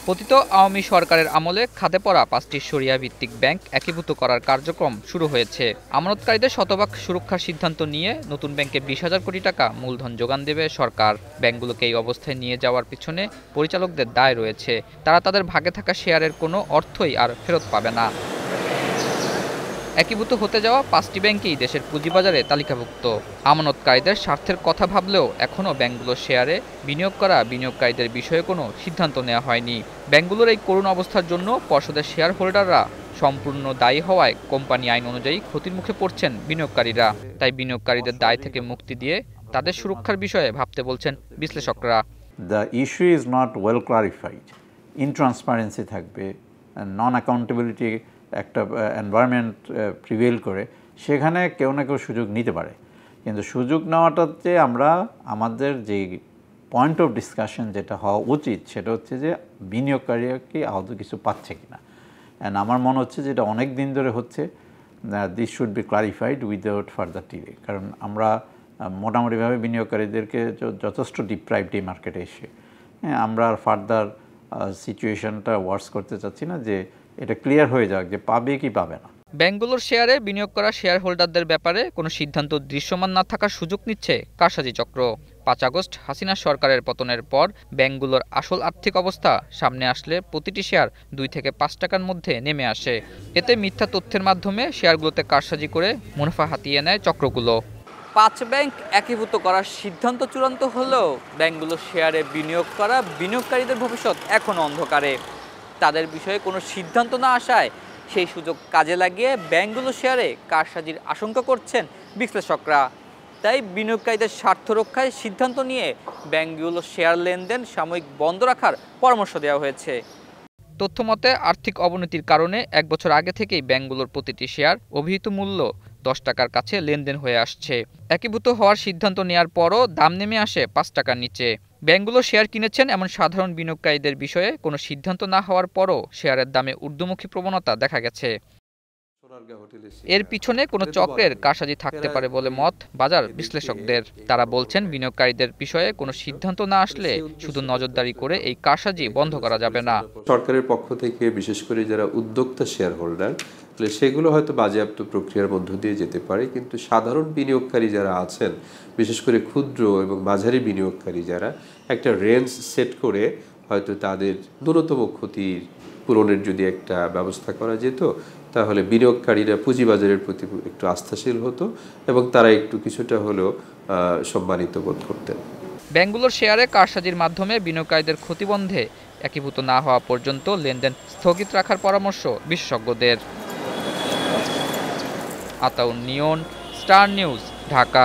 পতিত আওয়ামী সরকারের আমলে খাদে পড়া ৫টি শরিয়া ভিত্তিক ব্যাংক একীভূত করার কার্যক্রম শুরু হয়েছে। আমানতকারীদের শতভাগ সুরক্ষার সিদ্ধান্ত নিয়ে নতুন ব্যাংকে ২০,০০০ কোটি টাকা মূলধন যোগান দেবে সরকার। ব্যাংকগুলোকে এই অবস্থায় নিয়ে যাওয়ার পিছনে পরিচালকদের দায় রয়েছে। তারা তাদের ভাগে থাকা শেয়ারের কোনো অর্থই আর ফেরত পাবে না। একীভূত হতে যাওয়া ৫টি ব্যাংকই দেশের পুঁজিবাজারে তালিকাভুক্ত। আমানতকারীদের স্বার্থের কথা ভাবলেও এখনও ব্যাংকগুলোর শেয়ারে বিনিয়োগ করা বিনিয়োগকারীদের বিষয়ে কোনো সিদ্ধান্ত নেওয়া হয়নি। ব্যাংকগুলোর এই করুণ অবস্থার জন্য পর্ষদের শেয়ার হোল্ডাররা সম্পূর্ণ দায়ী হওয়ায় কোম্পানি আইন অনুযায়ী ক্ষতির মুখে পড়ছেন বিনিয়োগকারীরা। তাই বিনিয়োগকারীদের দায় থেকে মুক্তি দিয়ে তাদের সুরক্ষার বিষয়ে ভাবতে বলছেন বিশ্লেষকরা। The issue is not well clarified, intransparency থাকবে, নন অ্যাকাউন্টেবিলিটি একটা এনভায়রনমেন্ট প্রিভেল করে, সেখানে কেউ না কেউ সুযোগ নিতে পারে। কিন্তু সুযোগ নেওয়াটাতে আমরা আমাদের যে পয়েন্ট অফ ডিসকাশন যেটা হওয়া উচিত সেটা হচ্ছে যে বিনিয়োগকারীরা কি আদৌ কিছু পাচ্ছে কিনা। অ্যান্ড আমার মনে হচ্ছে যে এটা অনেক দিন ধরে হচ্ছে। This should be clarified without further delay. কারণ আমরা মোটামুটিভাবে বিনিয়োগকারীদেরকে যথেষ্ট ডিপ্রাইভড এই মার্কেটে এসে আমরা আর ফার্দার সিচুয়েশনটা ওয়ার্স করতে চাচ্ছি না, যে এটা ক্লিয়ার হয়ে যাক যে পাবে কি পাবে না। ব্যাংকগুলোর শেয়ারে বিনিয়োগ করা শেয়ার হোল্ডারদের ব্যাপারে কোনো সিদ্ধান্ত দৃশ্যমান না থাকার সুযোগ নিচ্ছে কারসাজি চক্র। ৫ আগস্ট হাসিনা সরকারের পতনের পর ব্যাংকগুলোর আসল আর্থিক অবস্থা সামনে আসলে প্রতিটি শেয়ার ২ থেকে ৫ টাকার মধ্যে নেমে আসে। এতে মিথ্যা তথ্যের মাধ্যমে শেয়ারগুলোতে কারসাজি করে মুনাফা হাতিয়ে নেয় চক্রগুলো। ৫ ব্যাংক একীভূত করার সিদ্ধান্ত চূড়ান্ত হলেও ব্যাংকগুলোর শেয়ারে বিনিয়োগ করা বিনিয়োগকারীদের ভবিষ্যৎ এখনও অন্ধকারে। তাদের বিষয়ে কোনো সিদ্ধান্ত না আসায় সেই সুযোগ কাজে লাগিয়ে ব্যাংকগুলো শেয়ারে কারসাজির আশঙ্কা করছেন বিশ্লেষকরা। তাই বিনিয়োগকারীদের স্বার্থ রক্ষায় সিদ্ধান্ত নিয়ে ব্যাংকগুলো শেয়ার লেনদেন সাময়িক বন্ধ রাখার পরামর্শ দেওয়া হয়েছে। তথ্যমতে আর্থিক অবনতির কারণে ১ বছর আগে থেকেই ব্যাংকগুলোর প্রতিটি শেয়ার অভিহিত মূল্য ১০ টাকার কাছে লেনদেন হয়ে আসছে। একীভূত হওয়ার সিদ্ধান্ত নেওয়ার পরও দাম নেমে আসে ৫ টাকার নিচে। ব্যাংকগুলো শেয়ার কিনেছেন এমন সাধারণ বিনিয়োগকারীদের বিষয়ে কোনো সিদ্ধান্ত না হওয়ার পরও শেয়ারের দামে ঊর্ধ্বমুখী প্রবণতা দেখা গেছে। এর পিছনে কোনো চক্রের কারসাজি থাকতে পারে বলে মত বাজার বিশ্লেষকদের। তারা বলছেন বিনিয়োগকারীদের বিষয়ে কোনো সিদ্ধান্ত না আসলে শুধু নজরদারি করে এই কারসাজি বন্ধ করা যাবে না। সরকারের পক্ষ থেকে বিশেষ করে যারা উদ্যোক্তা শেয়ার হোল্ডার, সেগুলো হয়তো বাজেয়াপ্ত প্রক্রিয়ার মধ্য দিয়ে যেতে পারে, কিন্তু সাধারণ বিনিয়োগকারী যারা আছেন, বিশেষ করে ক্ষুদ্র এবং মাঝারি বিনিয়োগকারী যারা, একটা রেঞ্জ সেট করে হয়তো তাদের ন্যূনতম ক্ষতির পূরণের যদি একটা ব্যবস্থা করা যেত, তাহলে বিনিয়োগকারীরা পুঁজিবাজারের প্রতি একটু আস্থাশীল হতো এবং তারা একটু কিছুটা হলেও সম্মানিত বোধ করতেন। ব্যাংকগুলোর শেয়ারে কারসাজির মাধ্যমে বিনিয়োগকারীদের ক্ষতিবন্ধে একীভূত না হওয়া পর্যন্ত লেনদেন স্থগিত রাখার পরামর্শ বিশেষজ্ঞদের। আতাউন নিয়ন, স্টার নিউজ, ঢাকা।